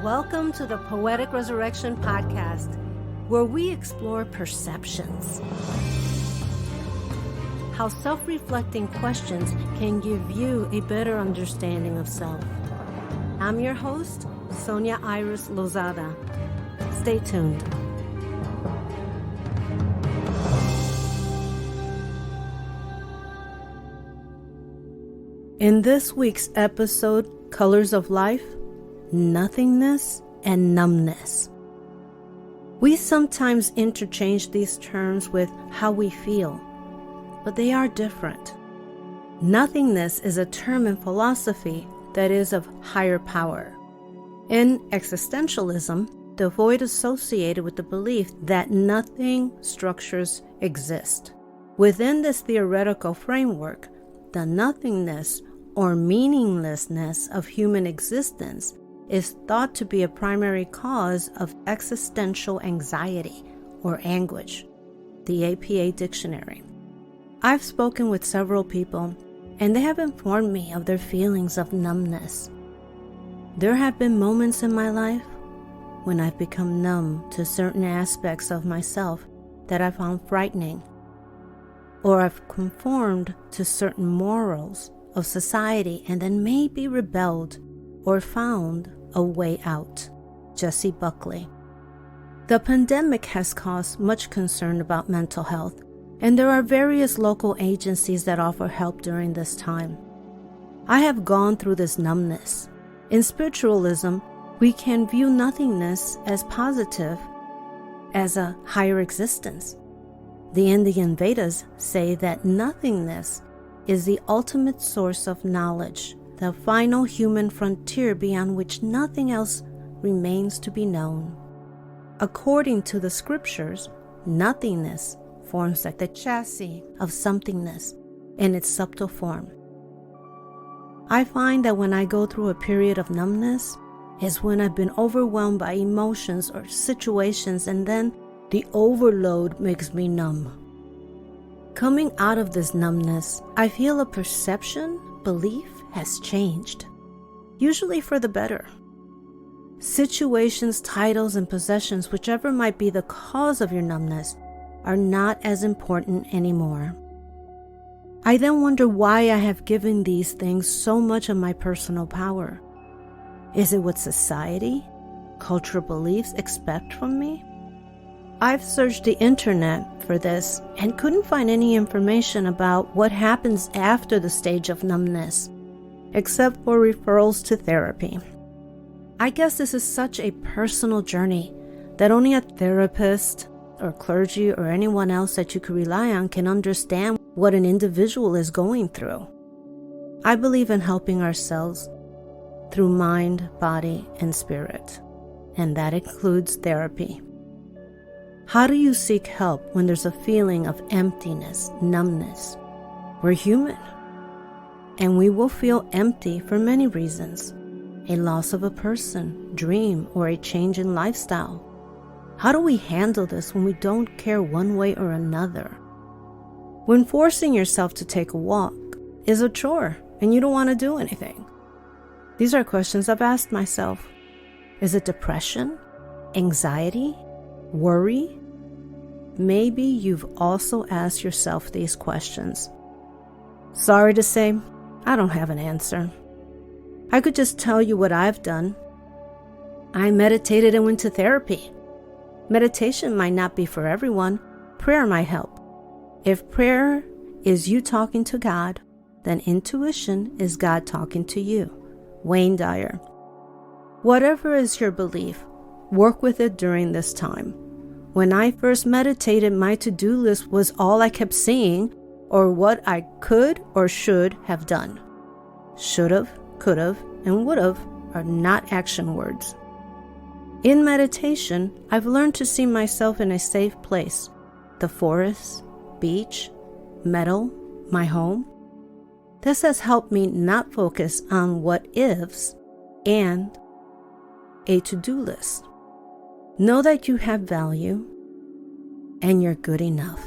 Welcome to the Poetic Resurrection Podcast, where we explore perceptions. How self-reflecting questions can give you a better understanding of self. I'm your host, Sonia Iris Lozada. Stay tuned. In this week's episode, Colors of Life, Nothingness and Numbness. We sometimes interchange these terms with how we feel, but they are different. Nothingness is a term in philosophy that is of higher power. In existentialism, the void associated with the belief that nothing structures exist. Within this theoretical framework, the nothingness or meaninglessness of human existence is thought to be a primary cause of existential anxiety or anguish, the APA dictionary. I've spoken with several people, and they have informed me of their feelings of numbness. There have been moments in my life when I've become numb to certain aspects of myself that I found frightening, or I've conformed to certain morals of society and then maybe rebelled or found a way out. Jessie Buckley. The pandemic has caused much concern about mental health, and there are various local agencies that offer help during this time. I have gone through this numbness. In spiritualism, we can view nothingness as positive, as a higher existence. The Indian Vedas say that nothingness is the ultimate source of knowledge, the final human frontier beyond which nothing else remains to be known. According to the scriptures, nothingness forms like the chassis of somethingness in its subtle form. I find that when I go through a period of numbness is when I've been overwhelmed by emotions or situations, and then the overload makes me numb. Coming out of this numbness, I feel a perception, belief has changed, usually for the better. Situations, titles, and possessions, whichever might be the cause of your numbness, are not as important anymore. I then wonder why I have given these things so much of my personal power. Is it what society, cultural beliefs expect from me? I've searched the internet for this and couldn't find any information about what happens after the stage of numbness, except for referrals to therapy. I guess this is such a personal journey that only a therapist or clergy or anyone else that you could rely on can understand what an individual is going through. I believe in helping ourselves through mind, body, and spirit, and that includes therapy. How do you seek help when there's a feeling of emptiness, numbness? We're human, and we will feel empty for many reasons. A loss of a person, dream, or a change in lifestyle. How do we handle this when we don't care one way or another? When forcing yourself to take a walk is a chore and you don't want to do anything. These are questions I've asked myself. Is it depression, anxiety, worry? Maybe you've also asked yourself these questions. Sorry to say, I don't have an answer. I could just tell you what I've done. I meditated and went to therapy. Meditation might not be for everyone. Prayer might help. If prayer is you talking to God, then intuition is God talking to you. Wayne Dyer. Whatever is your belief, work with it during this time. When I first meditated, my to-do list was all I kept seeing, or what I could or should have done. Should've, could've, and would've are not action words. In meditation, I've learned to see myself in a safe place. The forest, beach, meadow, my home. This has helped me not focus on what ifs and a to-do list. Know that you have value and you're good enough.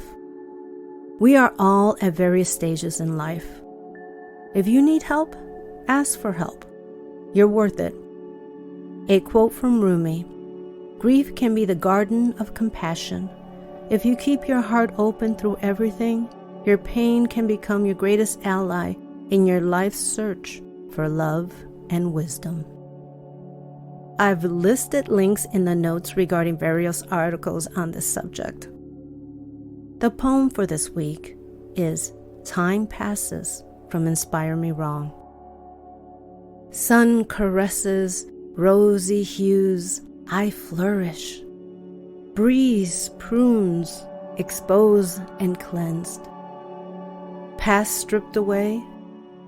We are all at various stages in life. If you need help, ask for help. You're worth it. A quote from Rumi: "Grief can be the garden of compassion. If you keep your heart open through everything, your pain can become your greatest ally in your life's search for love and wisdom." I've listed links in the notes regarding various articles on this subject. The poem for this week is "Time Passes" from Inspire Me Wrong. Sun caresses, rosy hues, I flourish. Breeze prunes, exposed and cleansed. Past stripped away,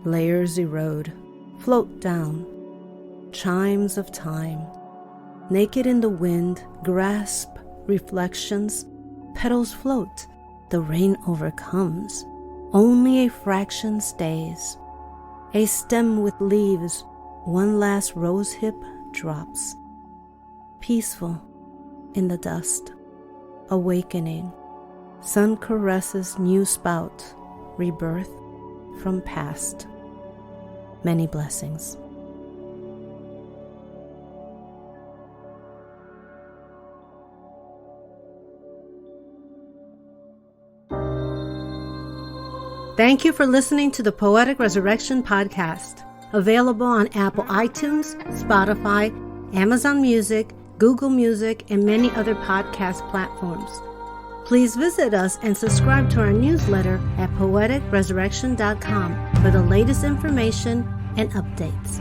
layers erode, float down. Chimes of time, naked in the wind, grasp reflections. Petals float, the rain overcomes. Only a fraction stays. A stem with leaves, one last rosehip drops. Peaceful in the dust, awakening. Sun caresses new spout, rebirth from past. Many blessings. Thank you for listening to the Poetic Resurrection Podcast, available on Apple iTunes, Spotify, Amazon Music, Google Music, and many other podcast platforms. Please visit us and subscribe to our newsletter at poeticresurrection.com for the latest information and updates.